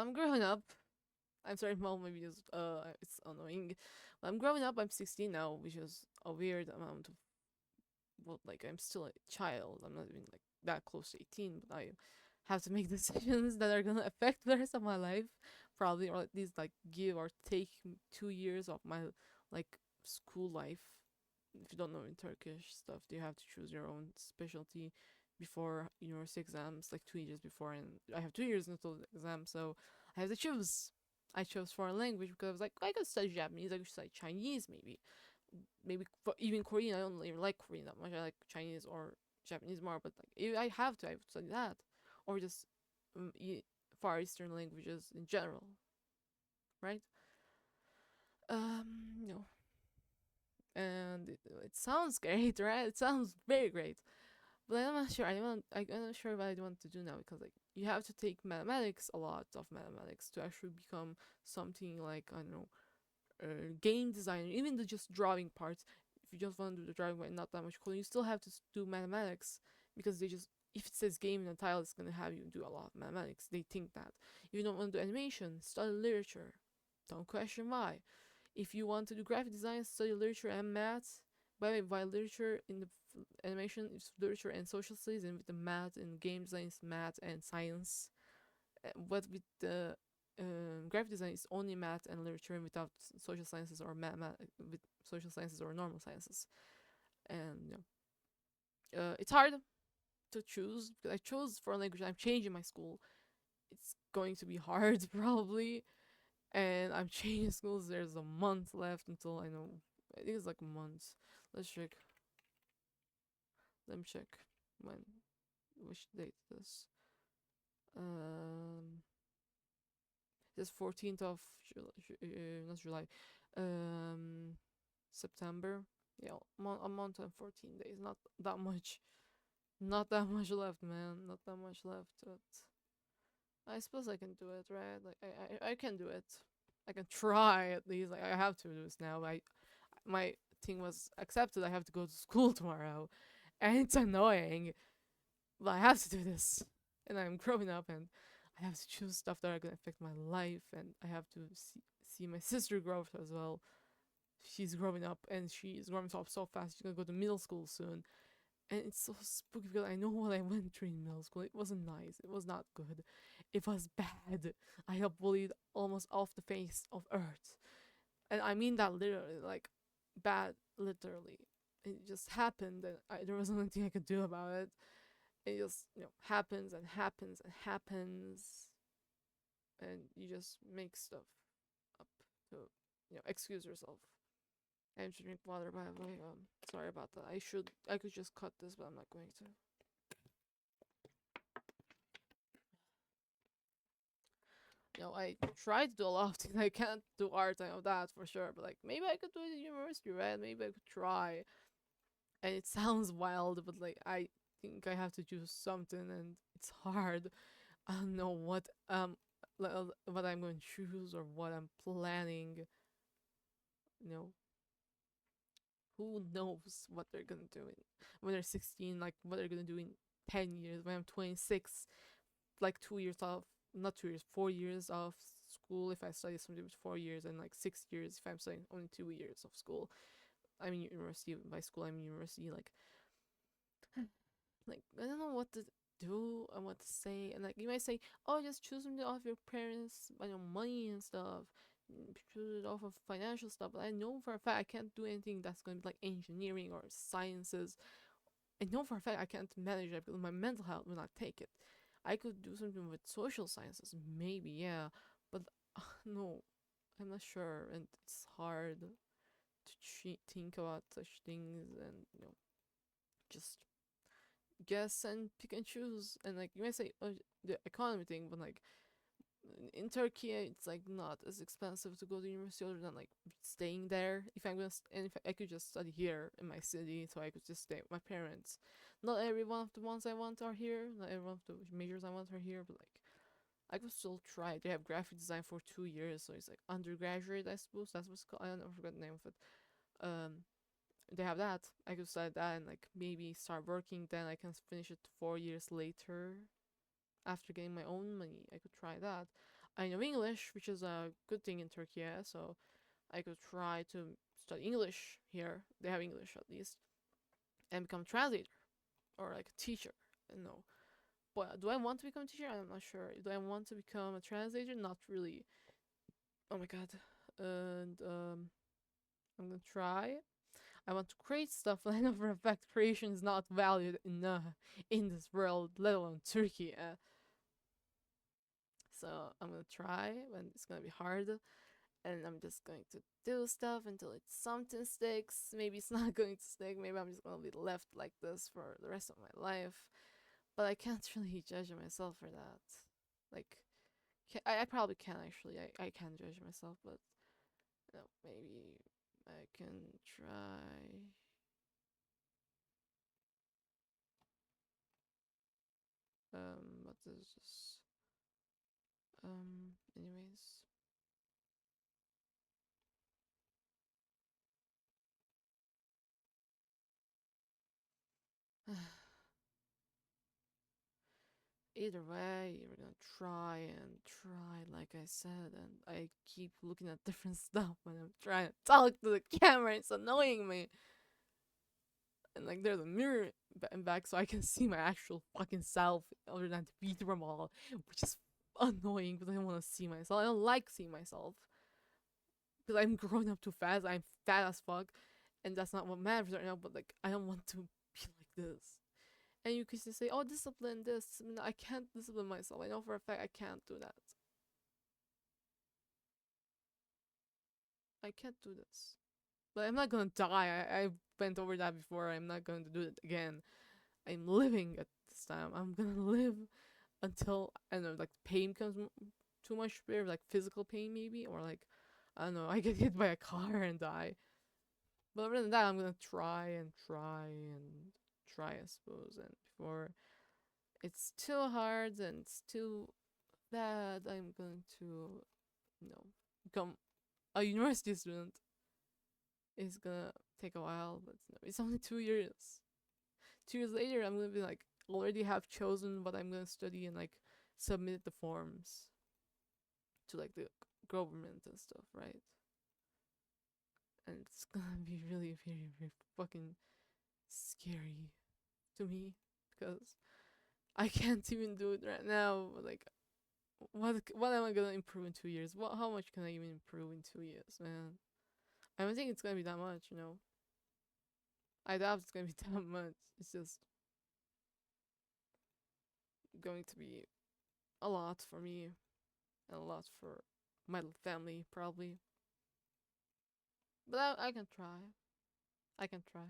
I'm growing up. I'm sorry, mom, maybe it's annoying. But I'm growing up. I'm 16 now, which is a weird amount of, well, like I'm still a child. I'm not even like that close to 18, but I have to make decisions that are gonna affect the rest of my life, probably, or at least like give or take 2 years of my like school life. If you don't know in Turkish stuff, you have to choose your own specialty before university exams, like 2 years before, and I have 2 years until the exam, so I have to choose. I chose foreign language because I was like, I could study Japanese, I could study Chinese, maybe even Korean. I don't even like Korean that much. I like Chinese or Japanese more, but like if I have to, I would study that, or just Far Eastern languages in general, right? No, and it sounds great, right? It sounds very great, but I'm not sure. I'm not sure what I want to do now because like you have to take mathematics, a lot of mathematics, to actually become something like I don't know, game designer, even the just drawing parts. If you just want to do the drawing and not that much coding, you still have to do mathematics because they just, if it says game in the title, it's gonna have you do a lot of mathematics. They think that. If you don't want to do animation, study literature. Don't question why. If you want to do graphic design, study literature and math. By the way, by literature in the animation, it's literature and social studies, and with the math and game design, it's math and science. But with the graphic design, it's only math and literature, and without social sciences or with social sciences or normal sciences. And it's hard to choose because I chose foreign language. I'm changing my school. It's going to be hard probably, and I'm changing schools. There's a month left until I know. I think it's like a month. Let's check. Let me check when, which date this. Um, this 14th of not July, um, September. Yeah, a month and 14 days. Not that much. Not that much left, man. Not that much left. But I suppose I can do it, right? Like I can do it. I can try at least. Like I have to do this now. My thing was accepted. I have to go to school tomorrow, and it's annoying, but I have to do this. And I'm growing up, and I have to choose stuff that are gonna affect my life, and I have to see my sister grow up as well. She's growing up, and she's growing up so fast. She's gonna go to middle school soon, and it's so spooky because I know what I went through in middle school. It wasn't nice. It was not good. It was bad. I got bullied almost off the face of earth, and I mean that literally, like bad, literally. It just happened, and there wasn't anything I could do about it. It just happens and happens and happens, and you just make stuff up to excuse yourself. I have to drink water, by the way. Sorry about that. I could just cut this, but I'm not going to. I try to do a lot of things. I can't do art, I know that for sure. But like, maybe I could do it at university, right? Maybe I could try. And it sounds wild, but like, I think I have to choose something, and it's hard. I don't know what I'm going to choose or what I'm planning. You know, who knows what they're gonna do when they're 16? Like, what they're gonna do in 10 years when I'm 26? Like 2 years off, not 2 years, 4 years of school if I study something with 4 years, and like 6 years if I'm studying only 2 years of school. I mean university. By school I mean university. Like I don't know what to do and what to say. And like you might say, oh, just choose something off your parents, money and stuff. Choose it off of financial stuff. But I know for a fact I can't do anything that's going to be like engineering or sciences. I know for a fact I can't manage it because my mental health will not take it. I could do something with social sciences, maybe, yeah, but no, I'm not sure, and it's hard to think about such things, and just guess and pick and choose. And like you might say, oh, the economy thing, but like in Turkey, it's like not as expensive to go to university other than like staying there. If I'm gonna, and if I could just study here in my city, so I could just stay with my parents. Not every one of the ones I want are here. Not every one of the majors I want are here, but like I could still try. They have graphic design for 2 years, so it's like undergraduate, I suppose. That's what's called. I don't know, I forgot the name of it. Um, they have that. I could study that and like maybe start working. Then I can finish it 4 years later after getting my own money. I could try that. I know English, which is a good thing in Turkey, yeah, so I could try to study English here. They have English at least, and become a translator or like a teacher. No, but do I want to become a teacher? I'm not sure. Do I want to become a translator? Not really. Oh my god. And I'm gonna try. I want to create stuff, but I know for a fact creation is not valued in this world, let alone Turkey. So I'm gonna try, and it's gonna be hard. And I'm just going to do stuff until it's something sticks. Maybe it's not going to stick. Maybe I'm just gonna be left like this for the rest of my life. But I can't really judge myself for that. Like, I probably can actually. I can judge myself, but maybe I can try. What is this? Anyways. Either way, we're gonna try and try, like I said, and I keep looking at different stuff when I'm trying to talk to the camera. It's annoying me. And like, there's a mirror in back, so I can see my actual fucking self, other than the beat from all, which is annoying because I don't want to see myself. I don't like seeing myself because I'm growing up too fast. I'm fat as fuck, and that's not what matters right now. But like, I don't want to be like this. And you could just say, "Oh, discipline this." I can't discipline myself. I know for a fact I can't do that. I can't do this. But I'm not gonna die. I went over that before. I'm not going to do it again. I'm living at this time. I'm gonna live until I don't know, like pain becomes too much severe, like physical pain maybe, or like I don't know, I get hit by a car and die. But other than that, I'm gonna try and try and try, I suppose. And before it's too hard and it's too bad, I'm going to, become a university student. It's gonna take a while, but it's only 2 years. 2 years later, I'm gonna be like already have chosen what I'm gonna study and like submit the forms to like the government and stuff, right? And it's gonna be really, very, very fucking scary to me because I can't even do it right now. Like, what am I gonna improve in 2 years? How much can I even improve in 2 years, man? I don't think it's gonna be that much. I doubt it's gonna be that much. It's just going to be a lot for me and a lot for my family, probably. But I can try. I can try.